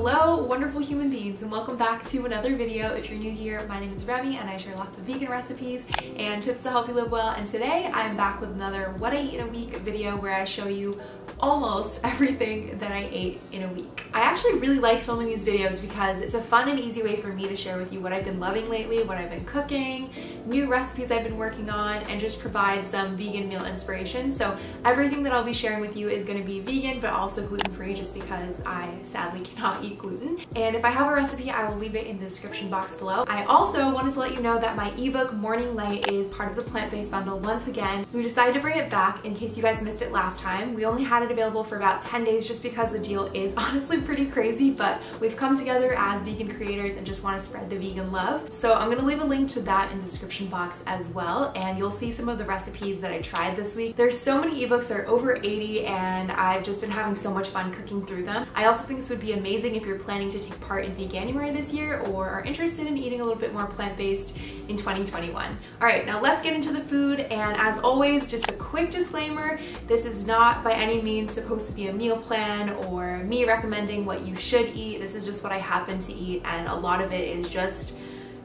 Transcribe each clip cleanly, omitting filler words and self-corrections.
Hello, wonderful human beings, and welcome back to another video. If you're new here, my name is Remy and I share lots of vegan recipes and tips to help you live well. And today I'm back with another what I eat in a week video where I show you almost everything that I ate in a week. I actually really like filming these videos because it's a fun and easy way for me to share with you what I've been loving lately, what I've been cooking, new recipes I've been working on, and just provide some vegan meal inspiration. So everything that I'll be sharing with you is going to be vegan but also gluten-free just because I sadly cannot eat gluten. And if I have a recipe, I will leave it in the description box below. I also wanted to let you know that my ebook Morning Light is part of the plant-based bundle once again. We decided to bring it back in case you guys missed it last time. We only had it available for about 10 days just because the deal is honestly pretty crazy, but we've come together as vegan creators and just want to spread the vegan love. So I'm going to leave a link to that in the description box as well, and you'll see some of the recipes that I tried this week. There's so many ebooks, there are over 80, and I've just been having so much fun cooking through them. I also think this would be amazing if you're planning to take part in Veganuary this year or are interested in eating a little bit more plant-based in 2021. All right, now let's get into the food, and as always, just a quick disclaimer, this is not by any means supposed to be a meal plan or me recommending what you should eat. This is just what I happen to eat, and a lot of it is just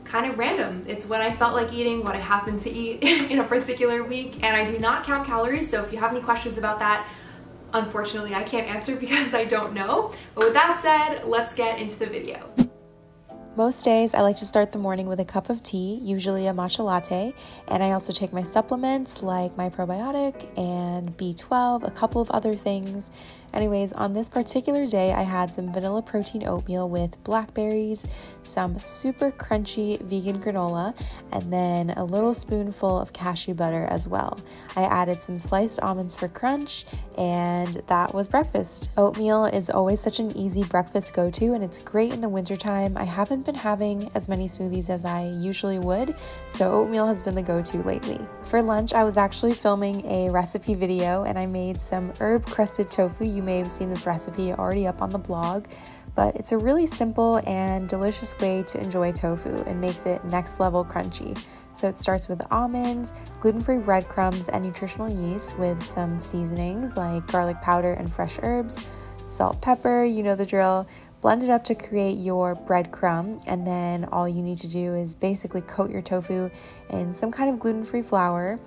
kind of random. It's what I felt like eating, what I happened to eat in a particular week, and I do not count calories, so if you have any questions about that, unfortunately I can't answer because I don't know. But with that said, let's get into the video. Most days I like to start the morning with a cup of tea, usually a matcha latte, and I also take my supplements like my probiotic and B12, a couple of other things. Anyways, on this particular day, I had some vanilla protein oatmeal with blackberries, some super crunchy vegan granola, and then a little spoonful of cashew butter as well. I added some sliced almonds for crunch, and that was breakfast. Oatmeal is always such an easy breakfast go-to, and it's great in the wintertime. I haven't been having as many smoothies as I usually would, so oatmeal has been the go-to lately. For lunch, I was actually filming a recipe video, and I made some herb-crusted tofu. You may have seen this recipe already up on the blog, but it's a really simple and delicious way to enjoy tofu and makes it next level crunchy. So it starts with almonds, gluten-free breadcrumbs, and nutritional yeast with some seasonings like garlic powder and fresh herbs, salt, pepper, you know the drill. Blend it up to create your breadcrumb, and then all you need to do is basically coat your tofu in some kind of gluten-free flour,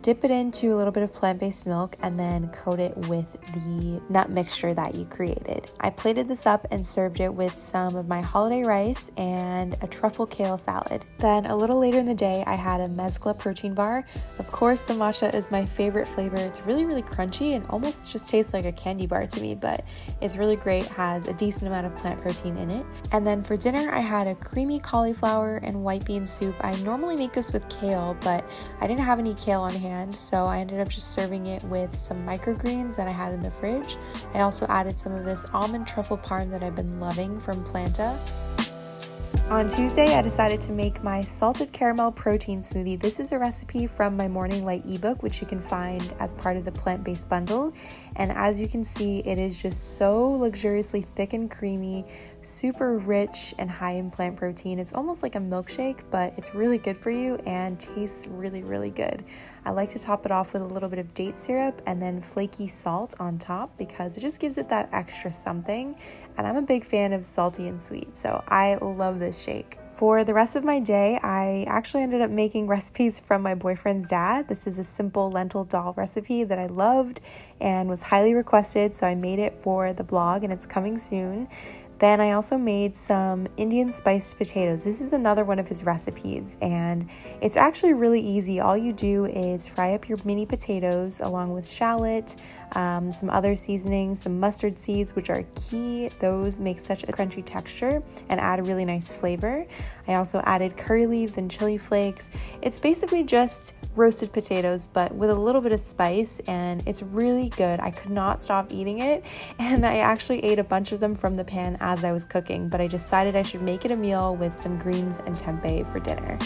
dip it into a little bit of plant-based milk, and then coat it with the nut mixture that you created. I plated this up and served it with some of my holiday rice and a truffle kale salad. Then a little later in the day, I had a mezcla protein bar. Of course, the matcha is my favorite flavor. It's really, really crunchy and almost just tastes like a candy bar to me, but it's really great, has a decent amount of plant protein in it. And then for dinner, I had a creamy cauliflower and white bean soup. I normally make this with kale, but I didn't have any kale on hand, so I ended up just serving it with some microgreens that I had in the fridge. I also added some of this almond truffle parm that I've been loving from Planta. On Tuesday, I decided to make my salted caramel protein smoothie. This is a recipe from my Morning Light ebook, which you can find as part of the plant-based bundle. And as you can see, it is just so luxuriously thick and creamy, super rich and high in plant protein. It's almost like a milkshake, but it's really good for you and tastes really, really good. I like to top it off with a little bit of date syrup and then flaky salt on top because it just gives it that extra something. And I'm a big fan of salty and sweet, so I love this shake. For the rest of my day, I actually ended up making recipes from my boyfriend's dad. This is a simple lentil dal recipe that I loved and was highly requested, so I made it for the blog and it's coming soon. Then I also made some Indian spiced potatoes. This is another one of his recipes, and it's actually really easy. All you do is fry up your mini potatoes along with shallot, some other seasonings, some mustard seeds, which are key. Those make such a crunchy texture and add a really nice flavor. I also added curry leaves and chili flakes. It's basically just roasted potatoes, but with a little bit of spice, and it's really good. I could not stop eating it, and I actually ate a bunch of them from the pan as I was cooking, but I decided I should make it a meal with some greens and tempeh for dinner.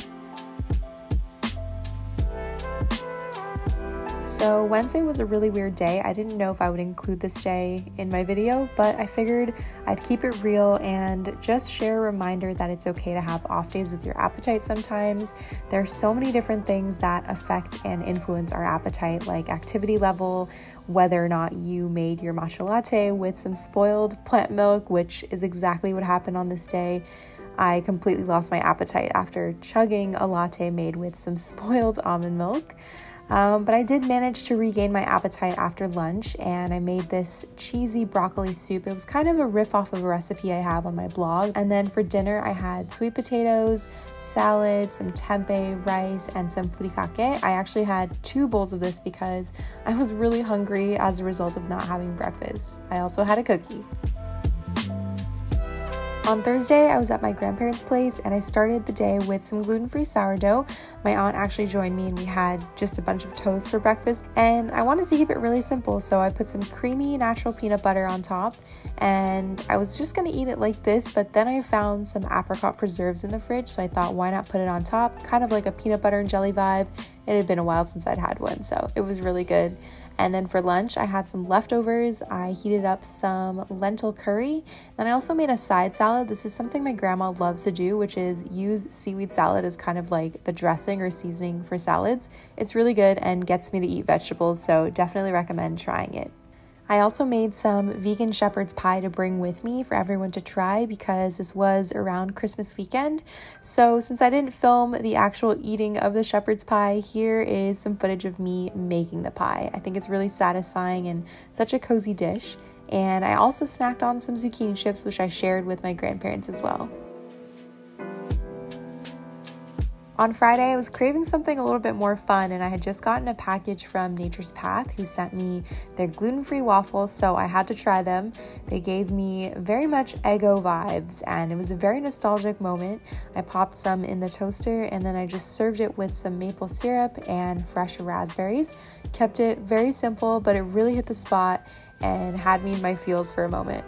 So Wednesday was a really weird day. I didn't know if I would include this day in my video, but I figured I'd keep it real and just share a reminder that it's okay to have off days with your appetite sometimes. There are so many different things that affect and influence our appetite, like activity level, whether or not you made your matcha latte with some spoiled plant milk, which is exactly what happened on this day. I completely lost my appetite after chugging a latte made with some spoiled almond milk. But I did manage to regain my appetite after lunch, and I made this cheesy broccoli soup. It was kind of a riff off of a recipe I have on my blog. And then for dinner, I had sweet potatoes, salad, some tempeh, rice, and some furikake. I actually had 2 bowls of this because I was really hungry as a result of not having breakfast. I also had a cookie. On Thursday, I was at my grandparents' place and I started the day with some gluten-free sourdough. My aunt actually joined me and we had just a bunch of toast for breakfast, and I wanted to keep it really simple, so I put some creamy natural peanut butter on top, and I was just gonna eat it like this, but then I found some apricot preserves in the fridge, so I thought, why not put it on top? Kind of like a peanut butter and jelly vibe. It had been a while since I'd had one, so it was really good. And then for lunch, I had some leftovers. I heated up some lentil curry, and I also made a side salad. This is something my grandma loves to do, which is use seaweed salad as kind of like the dressing or seasoning for salads. It's really good and gets me to eat vegetables, so definitely recommend trying it. I also made some vegan shepherd's pie to bring with me for everyone to try because this was around Christmas weekend. So since I didn't film the actual eating of the shepherd's pie, here is some footage of me making the pie. I think it's really satisfying and such a cozy dish. And I also snacked on some zucchini chips, which I shared with my grandparents as well. On Friday, I was craving something a little bit more fun, and I had just gotten a package from Nature's Path who sent me their gluten-free waffles, so I had to try them. They gave me very much Eggo vibes, and it was a very nostalgic moment. I popped some in the toaster, and then I just served it with some maple syrup and fresh raspberries. Kept it very simple, but it really hit the spot and had me in my feels for a moment.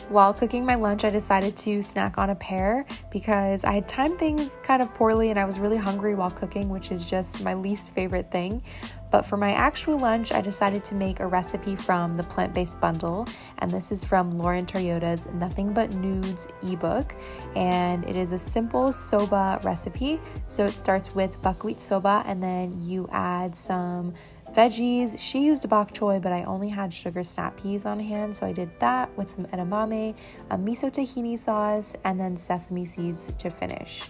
While cooking my lunch, I decided to snack on a pear because I had timed things kind of poorly and I was really hungry while cooking, which is just my least favorite thing. But for my actual lunch, I decided to make a recipe from the plant-based bundle, and this is from Lauren Toyota's Nothing But Nudes ebook, and it is a simple soba recipe. So it starts with buckwheat soba, and then you add some veggies. She used a bok choy, but I only had sugar snap peas on hand, so I did that with some edamame, a miso tahini sauce, and then sesame seeds to finish.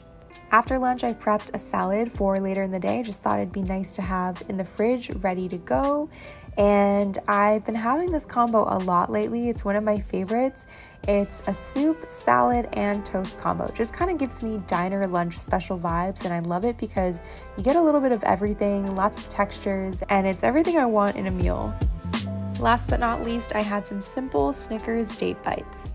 After lunch, I prepped a salad for later in the day. Just thought it'd be nice to have in the fridge ready to go. And I've been having this combo a lot lately. It's one of my favorites. It's a soup, salad, and toast combo. Just kind of gives me diner lunch special vibes, and I love it because you get a little bit of everything, lots of textures, and it's everything I want in a meal. Last but not least, I had some simple Snickers date bites.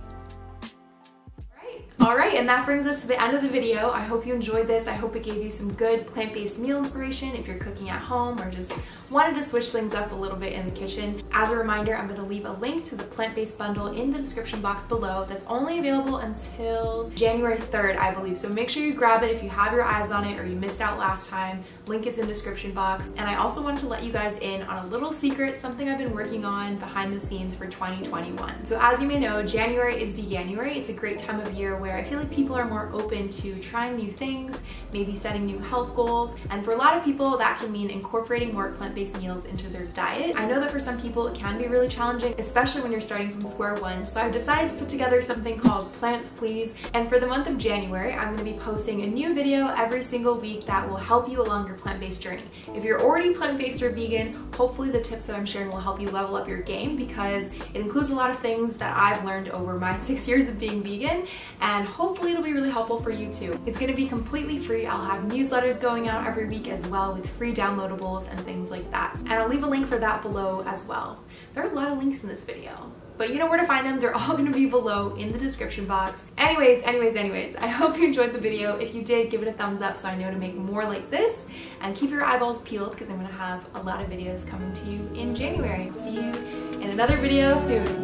Alright, and that brings us to the end of the video. I hope you enjoyed this. I hope it gave you some good plant-based meal inspiration if you're cooking at home or just wanted to switch things up a little bit in the kitchen. As a reminder, I'm going to leave a link to the plant-based bundle in the description box below. That's only available until January 3rd, I believe. So make sure you grab it if you have your eyes on it or you missed out last time. Link is in the description box. And I also wanted to let you guys in on a little secret, something I've been working on behind the scenes for 2021. So as you may know, January is Veganuary. It's a great time of year where I feel like people are more open to trying new things, maybe setting new health goals. And for a lot of people, that can mean incorporating more plant-based meals into their diet. I know that for some people it can be really challenging, especially when you're starting from square one. So I've decided to put together something called Plants Please. And for the month of January, I'm going to be posting a new video every single week that will help you along your plant-based journey. If you're already plant-based or vegan, hopefully the tips that I'm sharing will help you level up your game because it includes a lot of things that I've learned over my 6 years of being vegan, and hopefully it'll be really helpful for you too. It's going to be completely free. I'll have newsletters going out every week as well with free downloadables and things like that. And I'll leave a link for that below as well. There are a lot of links in this video, but you know where to find them. They're all going to be below in the description box. Anyways, I hope you enjoyed the video. If you did, give it a thumbs up so I know to make more like this, and keep your eyeballs peeled because I'm going to have a lot of videos coming to you in January. See you in another video soon.